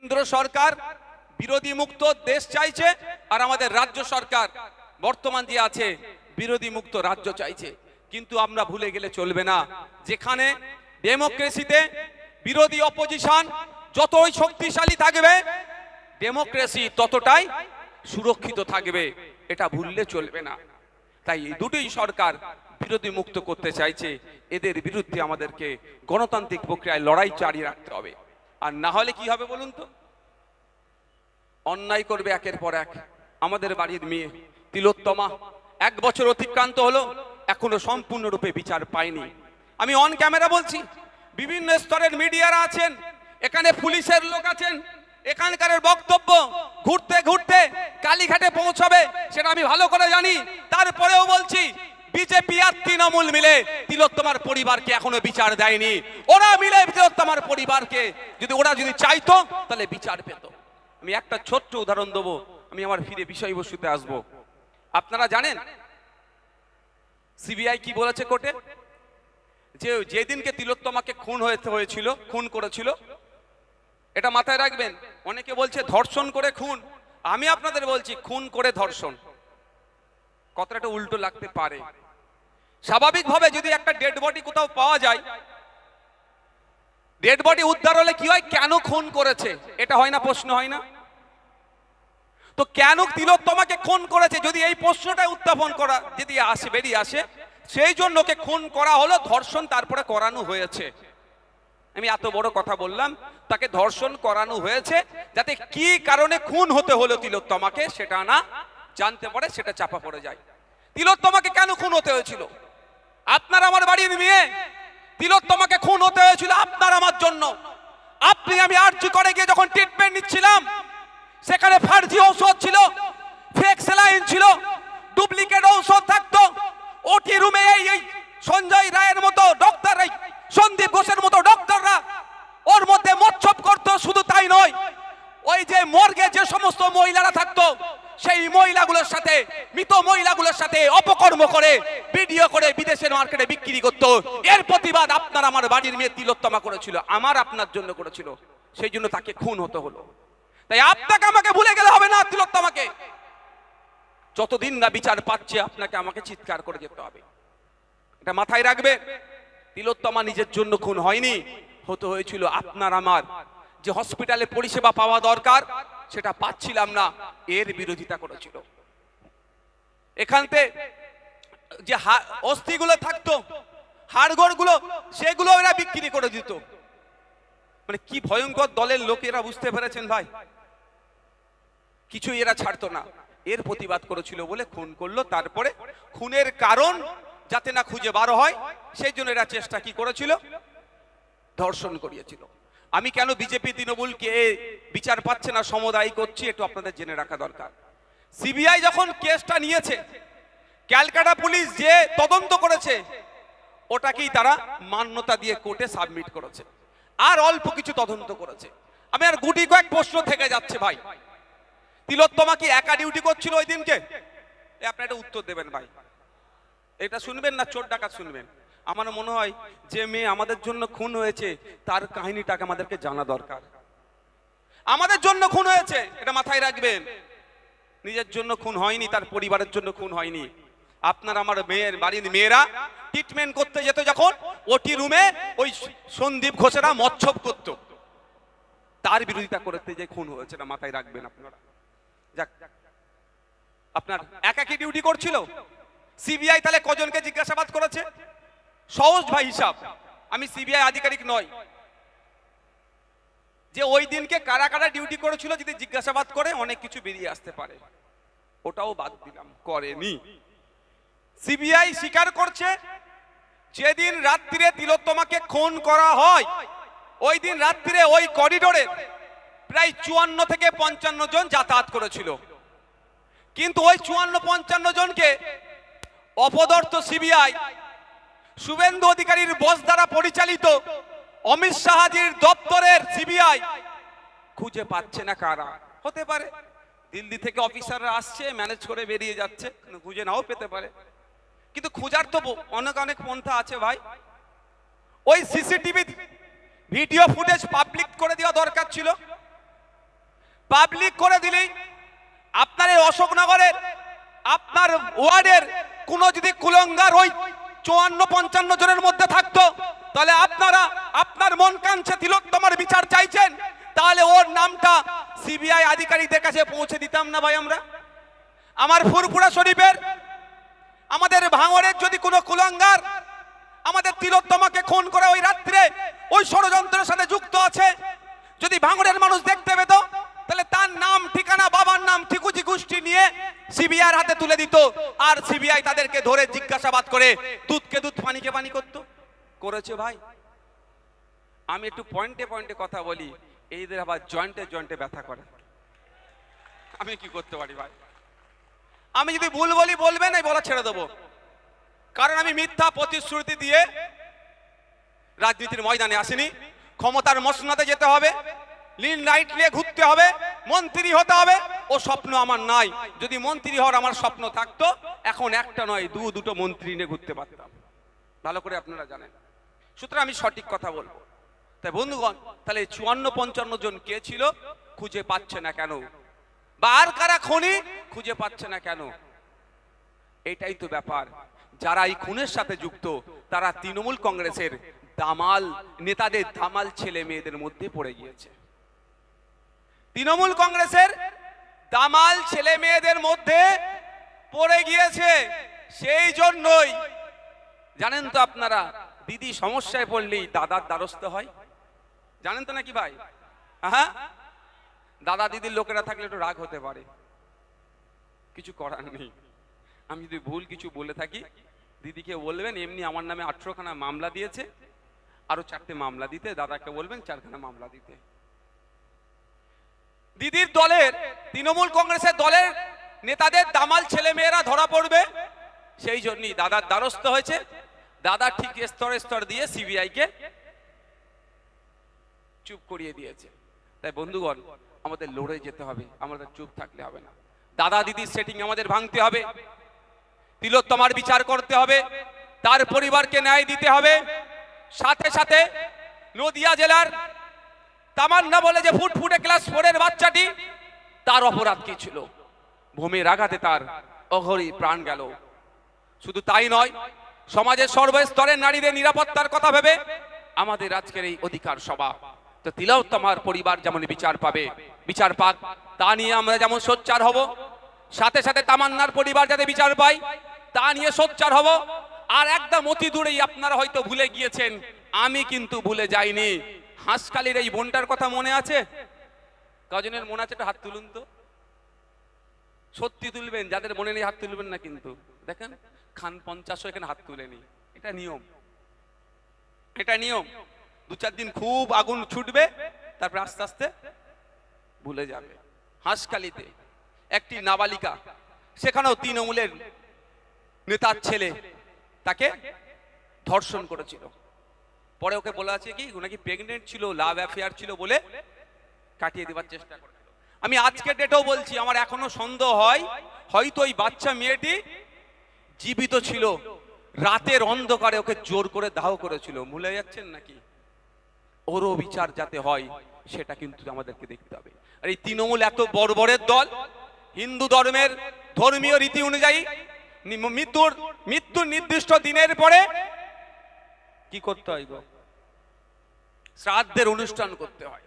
কেন্দ্র সরকার বিরোধী মুক্ত দেশ চাইছে আর আমাদের রাজ্য সরকার বর্তমান যে আছে বিরোধী মুক্ত রাজ্য চাইছে। কিন্তু আমরা ভুলে গেলে চলবে না, যেখানে ডেমোক্রেসিতে বিরোধী অপোজিশন যতই শক্তিশালী থাকবে ডেমোক্রেসি ততটাই সুরক্ষিত থাকবে, এটা ভুললে চলবে না। তাই এই দুটোই সরকার বিরোধী মুক্ত করতে চাইছে, এদের বিরুদ্ধে আমাদেরকে গণতান্ত্রিক প্রক্রিয়ায় লড়াই চালিয়ে রাখতে হবে। আর না হলে কি হবে বলুন তো? অন্যায় করবে একের পর এক। আমাদের বাড়ির মেয়ে তিলোত্তমা 1 বছর অতিক্রান্ত হলো, এখনো সম্পূর্ণরূপে বিচার পায়নি। আমি অন ক্যামেরা বলছি, বিভিন্ন স্তরের মিডিয়ারা আছেন, এখানে পুলিশের লোক আছেন, এখানকার বক্তব্য ঘুরতে ঘুরতে কালীঘাটে পৌঁছাবে সেটা আমি ভালো করে জানি। তারপরেও বলছি, বিজেপি আর তৃণমূল মিলে তিলোত্তমার পরিবারকে এখনো বিচার দেয়নি। ওরা মিলে তিলোত্তমার পরিবারকে ওরা যদি চাইতো তাহলে বিচার পেত। আমি একটা ছোট্ট উদাহরণ দেবো, আমি আমার ফিরে বিষয়বস্তুতে আসবো। আপনারা জানেন সিবিআই কি বলেছে কোর্টে? যে যেদিনকে তিলোত্তমাকে খুন করেছিল, এটা মাথায় রাখবেন। অনেকে বলছে ধর্ষণ করে খুন, আমি আপনাদের বলছি খুন করে ধর্ষণ, কথাটা উল্টো লাগতে পারে। স্বাভাবিকভাবে যদি একটা ডেড বডি কোথাও পাওয়া যায়, ডেড বডি উদ্ধার হলে কি হয়? কেন খুন করেছে এটা হয় না, প্রশ্ন হয় না? তো কেন তিলোত্তমাকে খুন করেছে যদি এই প্রশ্নটা উত্থাপন করা যদি বেরিয়ে আসে, সেই জন্য ওকে খুন করা হলো, ধর্ষণ তারপরে করানো হয়েছে। আমি এত বড় কথা বললাম, তাকে ধর্ষণ করানো হয়েছে যাতে কি কারণে খুন হতে হলো তিলোত্তমাকে সেটা না জানতে পারে, সেটা চাপা পড়ে যায়। তিলোত্তমাকে কেন খুন হতে হয়েছিল? আপনার আমার বাড়ির মেয়ে, তিলোত্তমাকে খুন হতে হয়েছিল আপনার আমার জন্য। আপনি আমি আরজি করে গিয়ে যখন ট্রিটমেন্ট নিচ্ছিলাম, সেখানে ফার্জি ঔষধ ছিল, ফেক স্যালাইন ছিল, ডুপ্লিকেট ঔষধ থাকতো। ওটি রুমে এই সঞ্জয় রায়ের মতো ডক্টর, এই সন্দীপ ঘোষের মতো ডক্টররা ওর মধ্যে মচ্ছব করতো। শুধু তাই নয়, ওই যে মর্গে যে সমস্ত মহিলারা থাকতো, সেই মহিলাগুলোর সাথে, মৃত মহিলাগুলোর সাথে অপকর্ম করে ভিডিও করে বিদেশের মার্কেটে বিক্রি করতো। এর প্রতিবাদ আপনার আমার বাড়ির মেয়ে তিলোত্তমা করেছিল, আমার আপনার জন্য করেছিল, সেই জন্য তাকে খুন হতে হলো। তাই আপনাকে আমাকে ভুলে গেলে হবে না। তিলোত্তমাকে যতদিন না বিচার পাচ্ছে আপনাকে আমাকে চিৎকার করে যেতে হবে, এটা মাথায় রাখবে। তিলোত্তমা নিজের জন্য খুন হয়নি, হতে হয়েছিল আপনার আমার। যে হসপিটালে পরিষেবা পাওয়া দরকার সেটা পাচ্ছিলাম না, এর বিরোধিতা করেছিল। এখানতে যে অস্থিগুলো থাকতো, হাড়গোড়গুলো, সেগুলো এরা বিক্রি করে দিত। মানে কি ভয়ঙ্কর দলের লোকেরা, বুঝতে পেরেছেন ভাই? কিছু এরা ছাড়তো না, এর প্রতিবাদ করেছিল বলে খুন করলো। তারপরে খুনের কারণ যাতে না খুঁজে বার হয় সেই জন্য এরা চেষ্টা কি করেছিল? ধর্ষণ করিয়েছিল। আমি কেন বিজেপি তৃণমূলকে বিচার পাচ্ছে না সমদায়ী করছি, একটু আপনাদের জেনে রাখা দরকার। সিবিআই যখন কেসটা নিয়েছে, ক্যালকাটা পুলিশ যে তদন্ত করেছে ওটাকেই তারা মান্যতা দিয়ে কোর্টে সাবমিট করেছে, আর অল্প কিছু তদন্ত করেছে। আমি আর গুটি কয়েক প্রশ্ন থেকে যাচ্ছে ভাই। তিলোত্তমা কি একা ডিউটি করছিল ওই দিনকে? আপনি একটা উত্তর দেবেন ভাই, এটা শুনবেন না চোর ডাকাত শুনবেন? আমার মনে হয় যে মেয়ে আমাদের জন্য খুন হয়েছে তার কাহিনীটাকে আমাদেরকে জানা দরকার। আমাদের জন্য খুন হয়েছে, এটা মাথায় রাখবেন। নিজের জন্য খুন হয়নি, তার পরিবারের জন্য খুন হয়নি। আপনার আমার মেয়ের বাড়ির মেয়েরা ট্রিটমেন্ট করতে যেত যখন, ওটি রুমে ওই সন্দীপ ঘোষেরা মচ্ছব করত, তার বিরোধিতা করতে যে খুন হয়েছে, এটা মাথায় রাখবেন আপনারা। যাক, আপনার একাকি ডিউটি করছিল। সিবিআই তাহলে কজনকে জিজ্ঞাসাবাদ করেছে? সহজ ভাই হিসাব, আমি সিবিআই আধিকারিক নয়, যে ওই দিনকে কারা কারা ডিউটি করেছিল যদি জিজ্ঞাসাবাদ করে অনেক কিছু বেরিয়ে আসতে পারে। ওটাও বাদ দিলাম, করেনি। সিবিআই স্বীকার করছে যেদিন রাত্রিরে তিলোত্তমাকে খুন করা হয়, ওই দিন রাত্রিরে ওই করিডোরে প্রায় 54 থেকে 55 জন যাতায়াত করেছিল। কিন্তু ওই 54-55 জনকে অপদার্থ সিবিআই, শুভেন্দু অধিকারীর বস দ্বারা পরিচালিত অমিত শাহজির দপ্তরের সিবিআই খুঁজে পাচ্ছে না। কারা হতে পারে? দিল্লি থেকে অফিসাররা আসছে, ম্যানেজ করে বেরিয়ে যাচ্ছে, খুঁজে নাও পেতে পারে। কিন্তু খোঁজার তো অনেক অনেক পন্থা আছে ভাই। ওই সিসিটিভি ভিডিও ফুটেজ পাবলিক করে দেওয়া দরকার ছিল। পাবলিক করে দিলেই আপনার এই অশোকনগরের আপনার ওয়ার্ডের কোনো যদি কুলঙ্গার ওই 54-55 জনের মধ্যে থাকতো, তাহলে আপনারা আপনার মন কাঞ্ছে তিলোত্তমার বিচার চাইছেন, তাহলে ওর নামটা সিবিআই আধিকারিকদের কাছে পৌঁছে দিতাম না ভাই আমরা? আমার ফুরফুরা শরীফের আমাদের ভাঙড়ের যদি কোনো কুলঙ্গার আমাদের তিলোত্তমাকে খুন করে ওই রাত্রে ওই ষড়যন্ত্রের সাথে যুক্ত আছে, যদি ভাঙড়ের মানুষ দেখতে পেত, তাহলে তার নাম ঠিকানা বাবার নাম ঠিকুজি গোষ্ঠী নিয়ে সিবিআইর হাতে তুলে দিত, আর সিবিআই তাদেরকে ধরে জিজ্ঞাসাবাদ করে দুধকে দুধ পানিকে পানি করত। করেছে ভাই? আমি একটু পয়েন্টে পয়েন্টে কথা বলি, এইদের আবার জয়েন্টে জয়েন্টে ব্যথা করে। আমি কি করতে পারি ভাই? আমি যদি ভুল বলি বলবেন, এই বলা ছেড়ে দেবো, কারণ আমি মিথ্যা প্রতিশ্রুতি দিয়ে রাজনীতির ময়দানে আসিনি। ক্ষমতার মসনদে যেতে হবে, লিন লাইট নিয়ে ঘুরতে হবে, মন্ত্রী হতে হবে, ও স্বপ্ন আমার নাই। যদি মন্ত্রী হওয়ার আমার স্বপ্ন থাকতো, এখন একটা নয় দুটো মন্ত্রী নিয়ে ঘুরতে পারতাম, ভালো করে আপনারা জানেন। সুতরাং আমি সঠিক কথা বলবো। তাই বন্ধুগণ, তাহলে 54-55 জন কে ছিল, খুঁজে পাচ্ছে না কেন? বা আর কারা খুনি, খুঁজে পাচ্ছে না কেন? এটাই তো ব্যাপার। যারা এই খুনের সাথে যুক্ত, তারা তৃণমূল কংগ্রেসের দামাল নেতাদের দামাল ছেলে মেয়েদের মধ্যে পড়ে গিয়েছে। তৃণমূল কংগ্রেসের দামাল ছেলে মেয়েদের মধ্যে পড়ে গিয়েছে। সেই জন্যই জানেন তো আপনারা, দিদি সমস্যায় পড়লেই দাদার দ্বারস্থ হয়, জানেন তো নাকি ভাই? হ্যাঁ, দাদা দিদির লোকেরা থাকলে একটু রাগ হতে পারে, কিছু করার নেই। আমি যদি ভুল কিছু বলে থাকি, দিদিকে বলবেন এমনি আমার নামে 18খানা মামলা দিয়েছে, আরো 4টে মামলা দিতে, দাদাকে বলবেন 4খানা মামলা দিতে। দিদির দলের তৃণমূল কংগ্রেসের দলের নেতাদের দামাল ছেলে মেয়েরা ধরা পড়বে, সেই জন্যই দাদার দ্বারস্থ হয়েছে। দাদা ঠিক স্তরে স্তর দিয়ে সিবিআই কে চুপ করিয়ে দিয়েছে। তাই বন্ধুগণ, আমাদের লড়ে যেতে হবে, আমাদের চুপ থাকলে হবে না। দাদা দিদির সেটিং আমাদের ভাঙতে হবে, তিলোত্তমার বিচার করতে হবে, তার পরিবারকে ন্যায় দিতে হবে। সাথে সাথে নদিয়া জেলার তামান্না বলে যে ফুটফুটে ক্লাস 4-এর বাচ্চাটি, তার অপরাধ কি ছিল? ভূমির আঘাতে তার অঘরি প্রাণ গেল। শুধু তাই নয়, সমাজের সর্বস্তরের নারীদের নিরাপত্তার কথা ভেবে আমাদের আজকের এই অধিকার সভা। তো তিলোত্তমার পরিবার যেমন বিচার পাবে, বিচার পাক, তা নিয়ে আমরা যেমন সোচ্চার হব, সাথে সাথে তামান্নার পরিবার যাতে বিচার পায় তা নিয়ে সোচ্চার হব। আর একদম অতি দূরেই আপনারা হয়তো ভুলে গিয়েছেন, আমি কিন্তু ভুলে যাইনি। হাঁসখালির এই বোনটার কথা মনে আছে? কজনের মনে আছে? হাত তুলুন তো, সত্যি তুলবেন, যাদের মনে নেই হাত তুলবেন না। কিন্তু দেখেন, খান 50 এখানে হাত তুলেনি, এটা নিয়ম, এটা নিয়ম। 2-4 দিন খুব আগুন ছুটবে, তারপর আস্তে আস্তে ভুলে যাবে। হাঁসখালিতে একটি নাবালিকা, সেখানেও তৃণমূলের নেতার ছেলে তাকে ধর্ষণ করেছিল। পরে ওকে বলা আছে কি নাকি প্রেগনেন্ট ছিল, লাভ অ্যাফেয়ার ছিল বলে কাটিয়ে দেওয়ার চেষ্টা করেছিল। আমি আজকের ডেটেও বলছি, আমার এখনো সন্দেহ হয় হয়তো ওই বাচ্চা মেয়েটি জীবিত ছিল, রাতের অন্ধকারে ওকে জোর করে দাহ করেছিল। ভুলে যাচ্ছেন নাকি? ওরও বিচার যাতে হয় সেটা কিন্তু আমাদেরকে দেখতে হবে। আর এই তৃণমূল এত বর্বরের দল, হিন্দু ধর্মের ধর্মীয় রীতি অনুযায়ী মৃত্যুর নির্দিষ্ট দিনের পরে কি করতে হয় গো? শ্রাদ্ধের অনুষ্ঠান করতে হয়।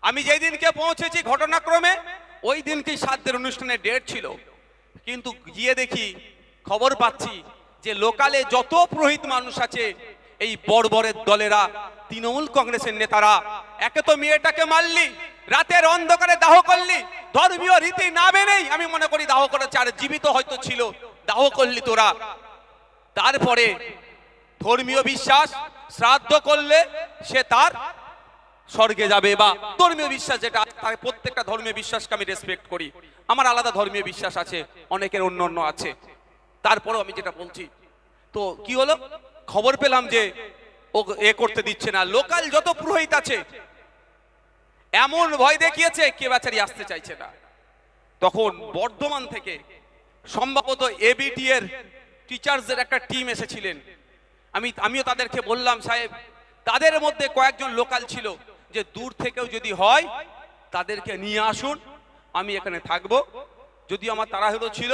আমি যেই দিনকে পৌঁছেছি ঘটনাক্রমে, ওই দিনকেই শ্রাদ্ধের অনুষ্ঠানের ডেট ছিল, কিন্তু গিয়ে দেখি, খবর পাচ্ছি যে লোকালে যত পুরোহিত মানুষ আছে, এই বর্বরের দলেরা, তৃণমূল কংগ্রেসের নেতারা, একে তো মেয়েটাকে মারলি, রাতের অন্ধকারে দাহ করলি, ধর্মীয় রীতি না মেনেই আমি মনে করি দাহ করেছে, আর জীবিত হয়তো ছিল, দাহ করলি তোরা। তারপরে ধর্মীয় বিশ্বাস, শ্রাদ্ধ করলে সে তার স্বর্গে যাবে, বা ধর্মীয় বিশ্বাস যেটা, তার প্রত্যেকটা ধর্মীয় বিশ্বাসকে আমি রেসপেক্ট করি। আমার আলাদা ধর্মীয় বিশ্বাস আছে, অনেকের অন্য অন্য আছে। তারপরেও আমি যেটা বলছি, তো কি হলো, খবর পেলাম যে ও এ করতে দিচ্ছে না। লোকাল যত পুরোহিত আছে এমন ভয় দেখিয়েছে, কে বেচারি আসতে চাইছে না। তখন বর্ধমান থেকে সম্ভবত এবিটি এর টিচার্সদের একটা টিম এসেছিলেন। আমিও তাদেরকে বললাম, সাহেব, তাদের মধ্যে কয়েকজন লোকাল ছিল যে দূর থেকেও যদি হয় তাদেরকে নিয়ে আসুন, আমি এখানে থাকবো। যদি আমার তাড়াহুড়ো ছিল,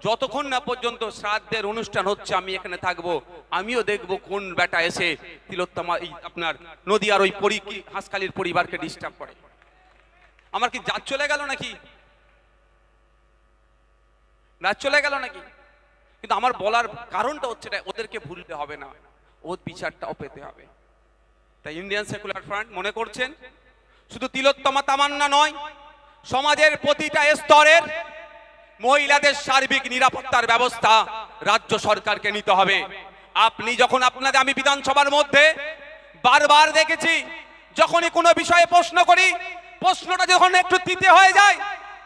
যতক্ষণ না পর্যন্ত শ্রাদ্ধের অনুষ্ঠান হচ্ছে আমি এখানে থাকবো। আমিও দেখবো কোন বেটা এসে তিলোত্তমা এই আপনার নদিয়ার ওই হাঁসখালির পরিবারকে ডিস্টার্ব করে। আমার কি জাত চলে গেল নাকি? রাত চলে গেল নাকি? কিন্তু আমার বলার কারণটা হচ্ছে ওদেরকে ভুলতে হবে না, ওর বিচারটাও পেতে হবে। তাই ইন্ডিয়ান সেকুলার ফ্রন্ট মনে করছেন শুধু তিলোত্তমা তামান্না নয়, সমাজের প্রতিটা স্তরের মহিলাদের সার্বিক নিরাপত্তার ব্যবস্থা রাজ্য সরকারকে নিতে হবে। আপনি যখন আপনাদের, আমি বিধানসভার মধ্যে বারবার দেখেছি, যখনই কোনো বিষয়ে প্রশ্ন করি, প্রশ্নটা যখন একটু তিতে হয়ে যায়,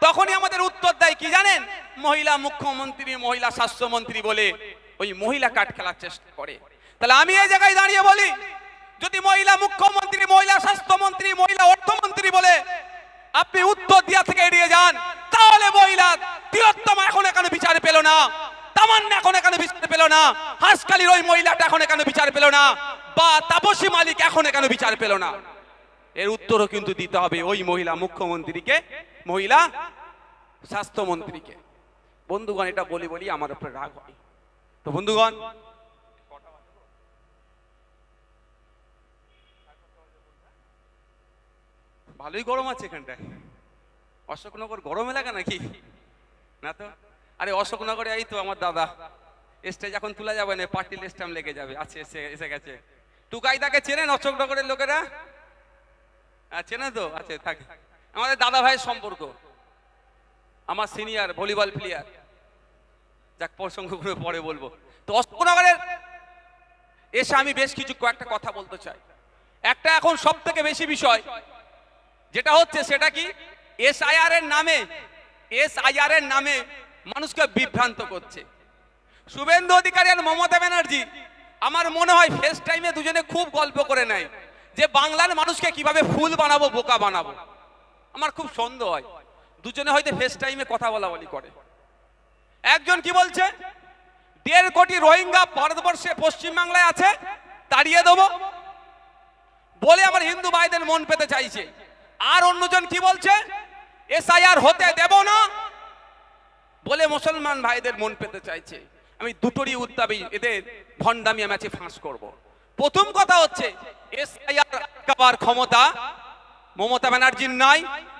তখনই আমাদের উত্তর দেয় কি জানেন? মহিলা মুখ্যমন্ত্রী, মহিলা স্বাস্থ্যমন্ত্রী বলে ওই মহিলা কার্ড খেলার চেষ্টা করে। তাহলে আমি এই জায়গায় দাঁড়িয়ে বলি, যদি মহিলা মুখ্যমন্ত্রী, মহিলা স্বাস্থ্যমন্ত্রী, মহিলা অর্থমন্ত্রী বলে আপনি উত্তর দিয়া থেকে এড়িয়ে যান, তাহলে মহিলা তিলোত্তমা এখন এখানে বিচার পেল না, তামান্না এখন এখানে বিচার পেল না, হাঁসখালির ওই মহিলাটা এখন এখানে বিচার পেল না, বা তাপসী মালিক এখন এখানে বিচার পেল না। এর উত্তরও কিন্তু দিতে হবে ওই মহিলা মুখ্যমন্ত্রীকে, মহিলা স্বাস্থ্যমন্ত্রীকে। বন্ধুগণ, এটা বলি বলি আমার উপরে রাগ হয়। তো বন্ধুগণ, ভালোই গরম আছে এখানটায়। অশোকনগর গরম এলাকা নাকি? না তো। আরে অশোকনগরে এই তো আমার দাদা, স্টেজ এখন তোলা যাবে না, পার্টি স্ট্যাম্প লেগে যাবে। আছে, এসে গেছে। টুকাইদাকে চেনেন অশোকনগরের লোকেরা? চেনে তো? আছে, থাকে। আমাদের দাদা ভাইয়ের সম্পর্ক, আমার সিনিয়র ভলিবল প্লেয়ার। যাক, প্রসঙ্গগুলো পরে বলবো। তো অশোকনগরের এসে আমি বেশ কিছু কয়েকটা কথা বলতে চাই। একটা এখন সব থেকে বেশি বিষয় যেটা হচ্ছে, সেটা কি? এসআইআর এর নামে মানুষকে বিভ্রান্ত করছে শুভেন্দু অধিকারী আর মমতা ব্যানার্জি। আমার মনে হয় ফেস টাইমে দুজনে খুব গল্প করে নেয় যে বাংলার মানুষকে কিভাবে ফুল বানাবো, বোকা বানাবো। আমার খুব সন্দেহ হয় দুজনে হয়তো ফেস টাইমে কথা বলা বলি করে। একজন কি বলছে, 1.5 কোটি রোহিঙ্গা ভারতবর্ষে পশ্চিমবাংলায় আছে, তাড়িয়ে দেবো বলে আমার হিন্দু ভাইদের মন পেতে চাইছে। আর অন্যজন কি বলছে, এসআইআর হতে দেব না বলে মুসলমান ভাইদের মন পেতে চাইছে। আমি দুটোরই উত্তাপে এদের ভণ্ডামি আমি আজকে ফাঁস করব। প্রথম কথা হচ্ছে, এসআইআর আটকাবার ক্ষমতা মমতা ব্যানার্জির নাই,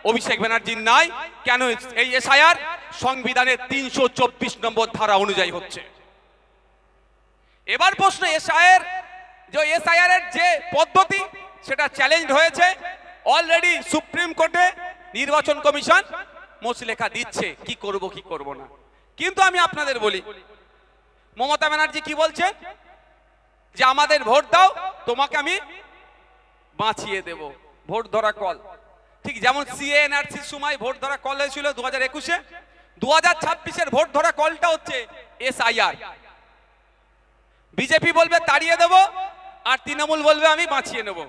অভিষেক ব্যানার্জির নাই। কেন? এই এসআইআর সংবিধানের 324 নম্বর ধারা অনুযায়ী হচ্ছে। এবার প্রশ্ন, এসআইআর এর যে পদ্ধতি সেটা চ্যালেঞ্জ হয়েছে অলরেডি সুপ্রিম কোর্টে। নির্বাচন কমিশন মসলেখা দিচ্ছে কি করব না। কিন্তু আমি আপনাদের বলি, মমতা ব্যানার্জি কি বলছে, যে আমাদের ভোট দাও, তোমাকে আমি বাঁচিয়ে দেব। ভোট ধরা কল, ঠিক যেমন সিএ এনআরসির সময় ভোট ধরা কল হয়েছিল 2021-এ, 2026-এর ভোট ধরা কলটা হচ্ছে এসআইআর। বিজেপি বলবে তাড়িয়ে দেব, আর তৃণমূল বলবে আমি বাঁচিয়ে নেব।